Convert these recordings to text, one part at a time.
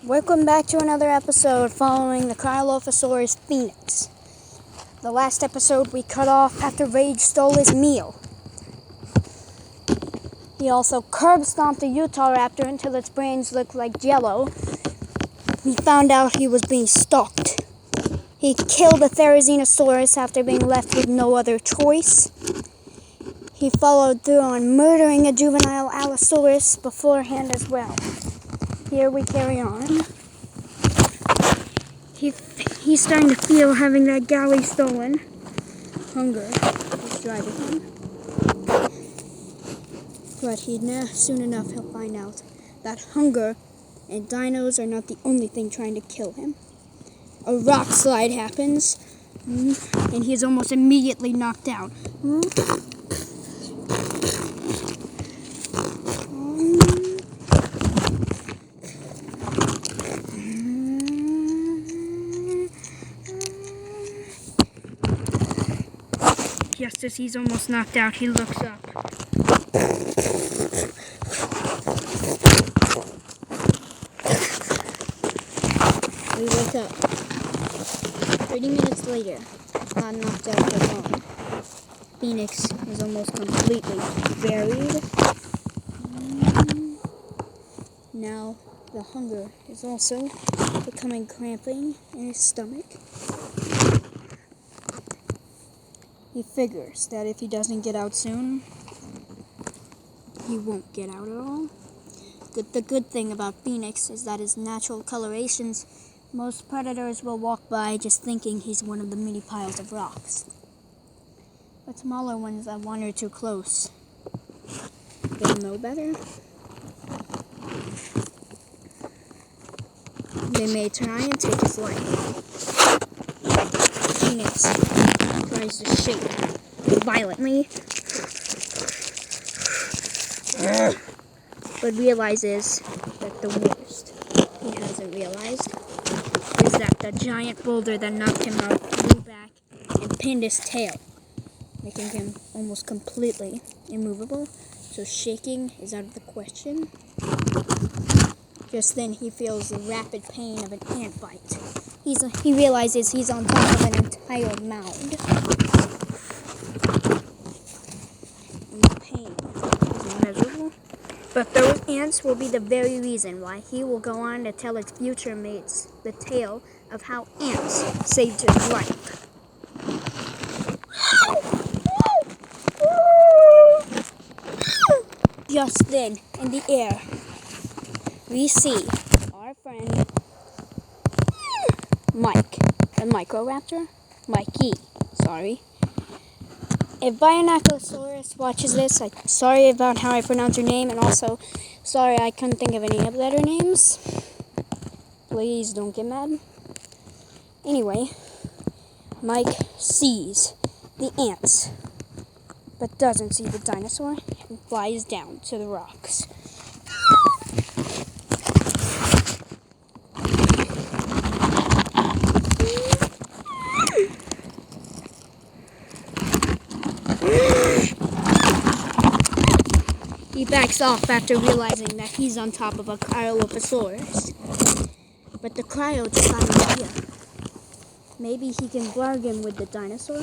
Welcome back to another episode following the Carlophosaurus Phoenix. The last episode we cut off after Rage stole his meal. He also curb stomped a Utahraptor until its brains looked like jello. He found out he was being stalked. He killed a Therizinosaurus after being left with no other choice. He followed through on murdering a juvenile Allosaurus beforehand as well. Here we carry on. He's starting to feel having that galley stolen. Hunger is driving him. But soon enough he'll find out that hunger and dinos are not the only thing trying to kill him. A rock slide happens, and he is almost immediately knocked out. Just as he's almost knocked out, he looks up. We wake up. 30 minutes later, not knocked out for long. Phoenix is almost completely buried. Now the hunger is also becoming cramping in his stomach. He figures that if he doesn't get out soon, he won't get out at all. The good thing about Phoenix is that his natural colorations, most predators will walk by just thinking he's one of the many piles of rocks. But smaller ones that wander too close, they'll know better. They may try and take his life. Phoenix tries to shake violently, but realizes that the worst he hasn't realized is that the giant boulder that knocked him out flew back and pinned his tail, making him almost completely immovable, so shaking is out of the question. Just then he feels the rapid pain of an ant bite. He realizes he's on top of an entire mound. And the pain is immeasurable. But those ants will be the very reason why he will go on to tell its future mates the tale of how ants saved his life. Just then, in the air, we see our friend Mike, the Microraptor. Mikey, sorry. If Bionaclosaurus watches this, I'm sorry about how I pronounce your name, and also sorry I couldn't think of any better names. Please don't get mad. Anyway, Mike sees the ants, but doesn't see the dinosaur, and flies down to the rocks. He backs off after realizing that he's on top of a Carlophosaurus. But the cryo just got an idea. Maybe he can bargain with the dinosaur.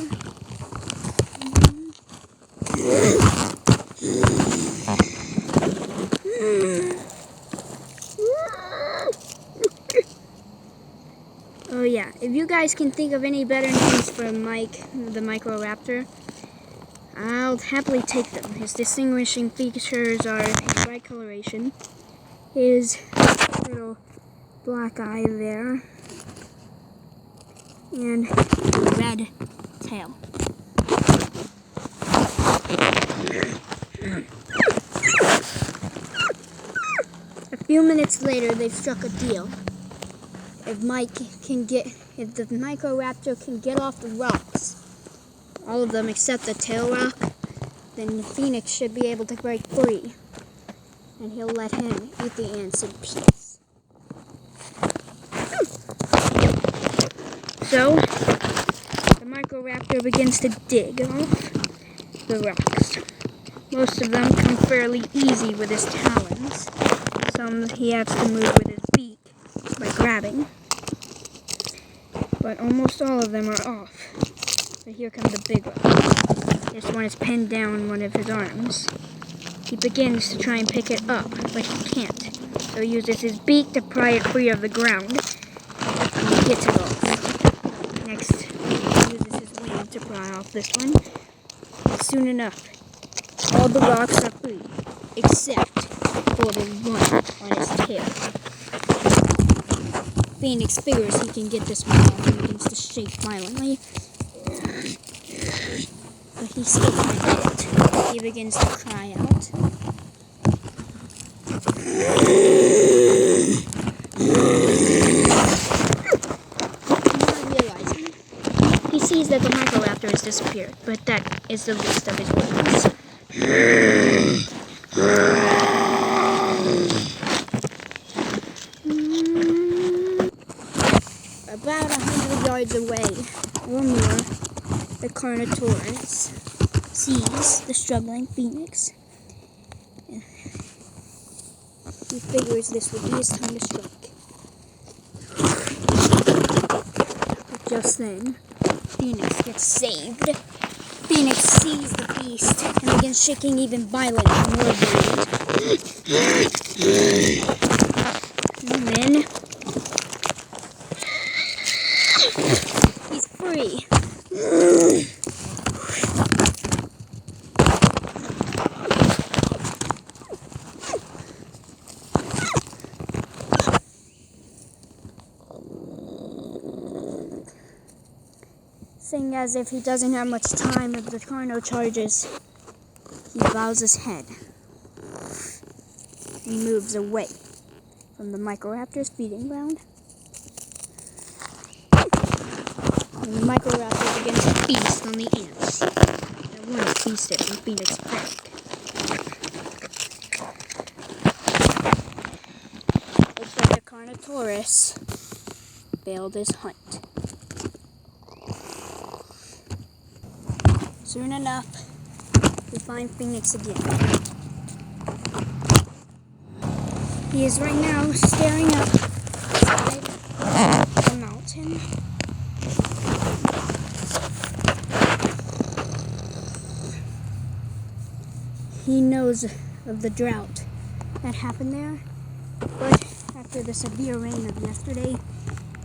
Oh yeah, if you guys can think of any better names for Mike, the Microraptor, I'll happily take them. His distinguishing features are his bright coloration, his little black eye there, and a red tail. A few minutes later, they've struck a deal. If the Microraptor can get off the rocks, all of them except the tail rock, then the Phoenix should be able to break free, and he'll let him eat the ants in peace. So, the Microraptor begins to dig off the rocks. Most of them come fairly easy with his talons. Some he has to move with his beak, grabbing. But almost all of them are off. But here comes the big one. This one is pinned down in one of his arms. He begins to try and pick it up, but he can't. So he uses his beak to pry it free of the ground. And he gets it off. Next, he uses his wing to pry off this one. And soon enough, all the rocks are free, except for the one on his tail. Phoenix figures he can get this one off and begins to shake violently. But he still can't get it. He begins to cry out. Not realizing, he sees that the Microraptor has disappeared, but that is the least of his worries. About 100 yards away, or more, the Carnotaurus sees the struggling Phoenix. He figures this would be his time to strike. But just then, Phoenix gets saved. Phoenix sees the beast and begins shaking even more violent. And then he's free. Seeing as if he doesn't have much time if the Carno charges, he bows his head and moves away from the Microraptor's feeding ground. And the Microraptor begins to feast on the ants that weren't feasted when Phoenix fed. Looks like the Carnotaurus failed his hunt. Soon enough, we find Phoenix again. He is right now staring up the mountain. He knows of the drought that happened there, but after the severe rain of yesterday,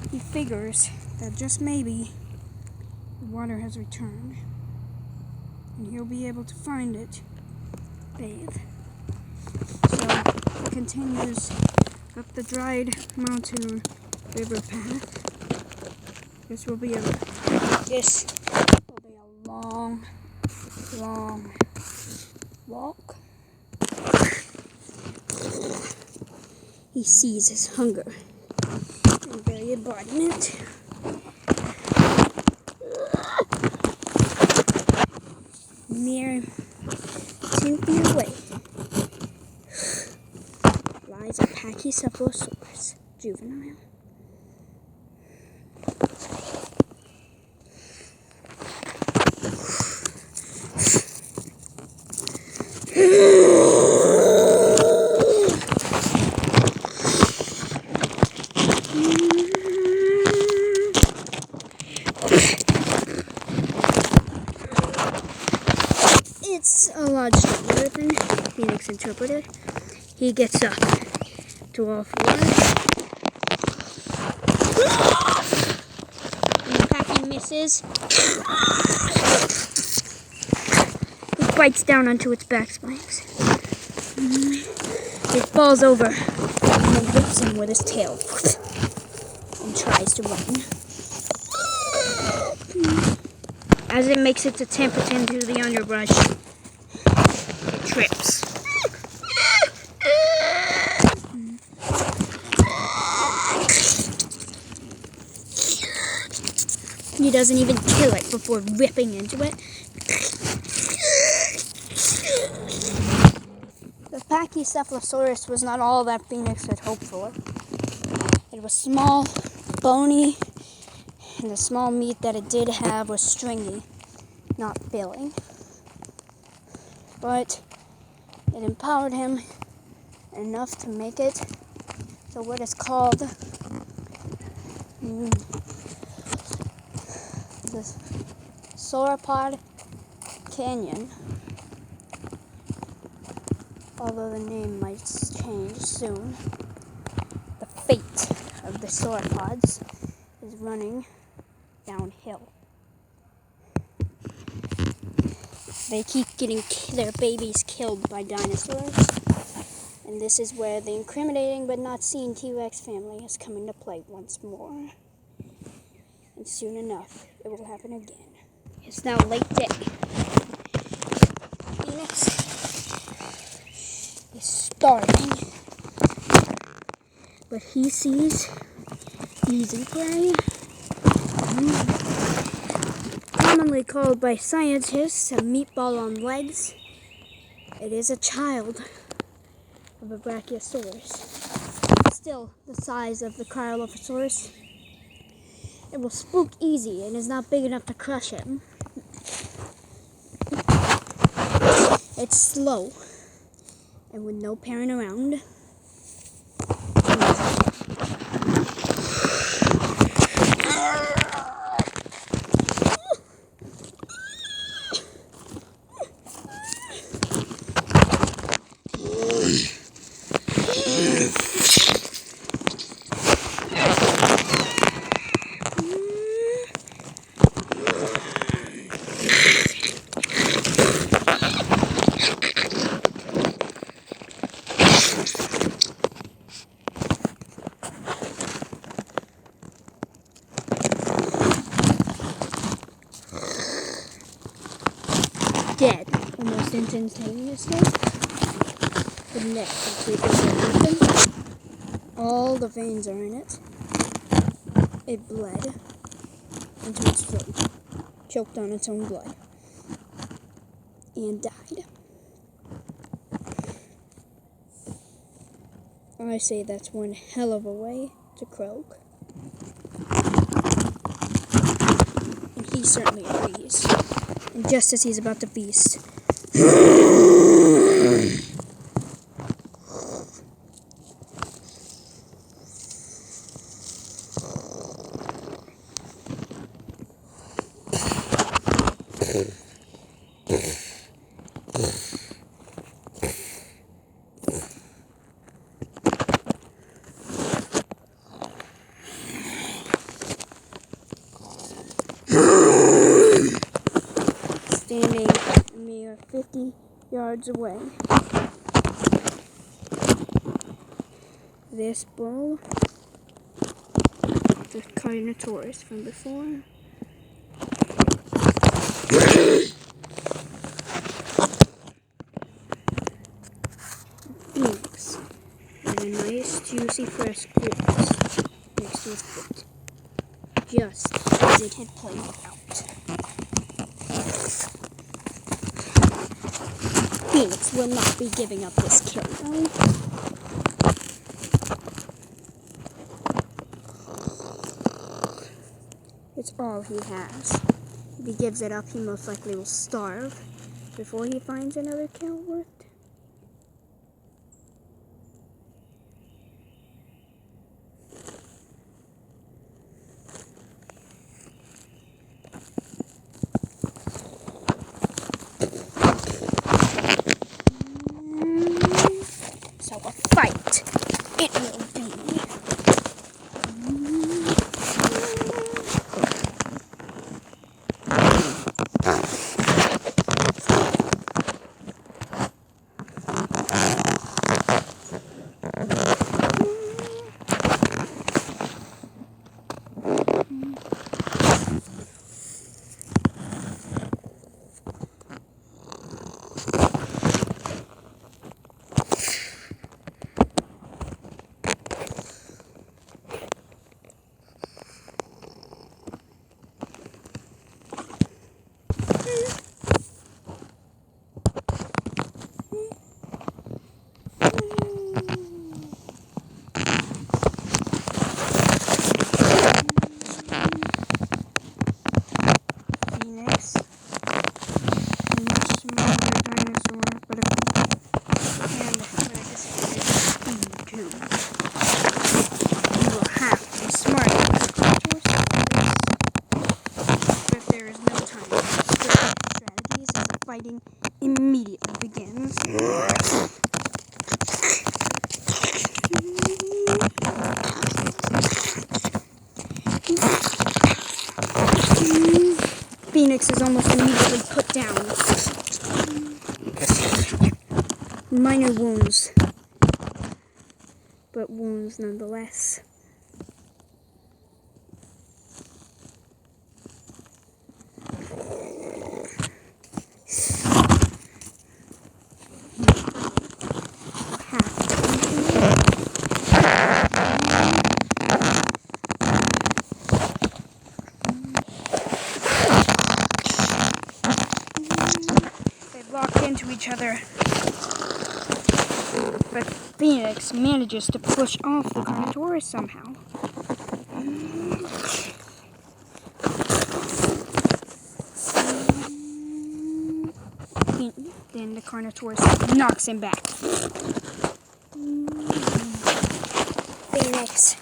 he figures that just maybe the water has returned. And he'll be able to find it, bathe. So he continues up the dried mountain river path. This will be a long walk. He sees his hunger in very embodiment. Mere 10 feet away lies a Pachycephalosaurus juvenile. It's a lot stronger than Phoenix interpreted. He gets up to all fours. And the Packy misses. He bites down onto its back spines. It falls over and then whips him with his tail and tries to run. As it makes its attempt into the underbrush, it trips. He doesn't even kill it before ripping into it. The Pachycephalosaurus was not all that Phoenix had hoped for. It was small, bony, and the small meat that it did have was stringy, not filling. But it empowered him enough to make it to what is called The Sauropod Canyon, although the name might change soon. The fate of the sauropods is running downhill. They keep getting their babies killed by dinosaurs, and this is where the incriminating but not seen T-Rex family is coming to play once more. And soon enough, it will happen again. It's now late day. Phoenix is starving, but he sees easy prey. Commonly called by scientists a meatball on legs, it is a child of a Brachiosaurus. Still the size of the Cryolophosaurus. It will spook easy and is not big enough to crush him. It's slow, and with no parent around, dead almost instantaneously. The neck completely open. All the veins are in it. It bled into its throat, choked on its own blood, and died. I say that's one hell of a way to croak. And he certainly agrees. And just as he's about to feast, standing a mere 50 yards away, this bull, the Carnotaurus from before, Phoenix, with a nice juicy fresh corpse next to his foot, just as it had played out. Phoenix will not be giving up this kill, though. It's all he has. If he gives it up, he most likely will starve before he finds another kill worth. So a fight it will be. fighting immediately begins. Phoenix is almost immediately put down. Minor wounds, but wounds nonetheless. They lock into each other. But Phoenix manages to push off the Carnotaurus somehow. Then the Carnotaurus knocks him back. Phoenix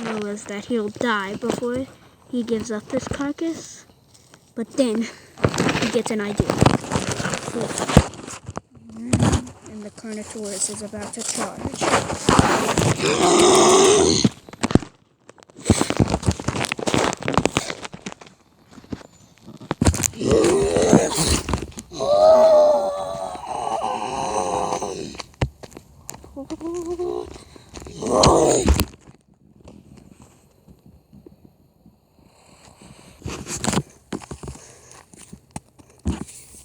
knows that he'll die before he gives up this carcass. But then he gets an idea. And the Carnotaurus is about to charge.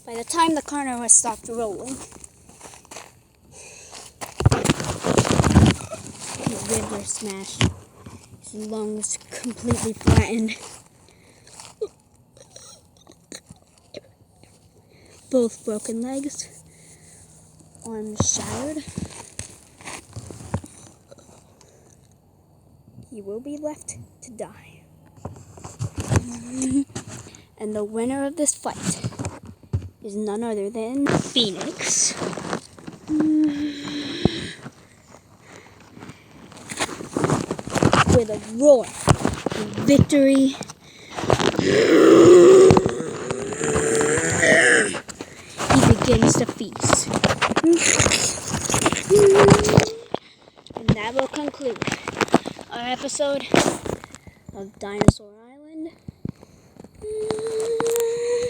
By the time the Carnotaurus stopped rolling, his ribs are smashed, his lungs completely flattened, both broken legs, arms shattered. He will be left to die. And the winner of this fight is none other than Phoenix. With a roar of victory, he begins to feast. And that will conclude our episode of Dinosaur.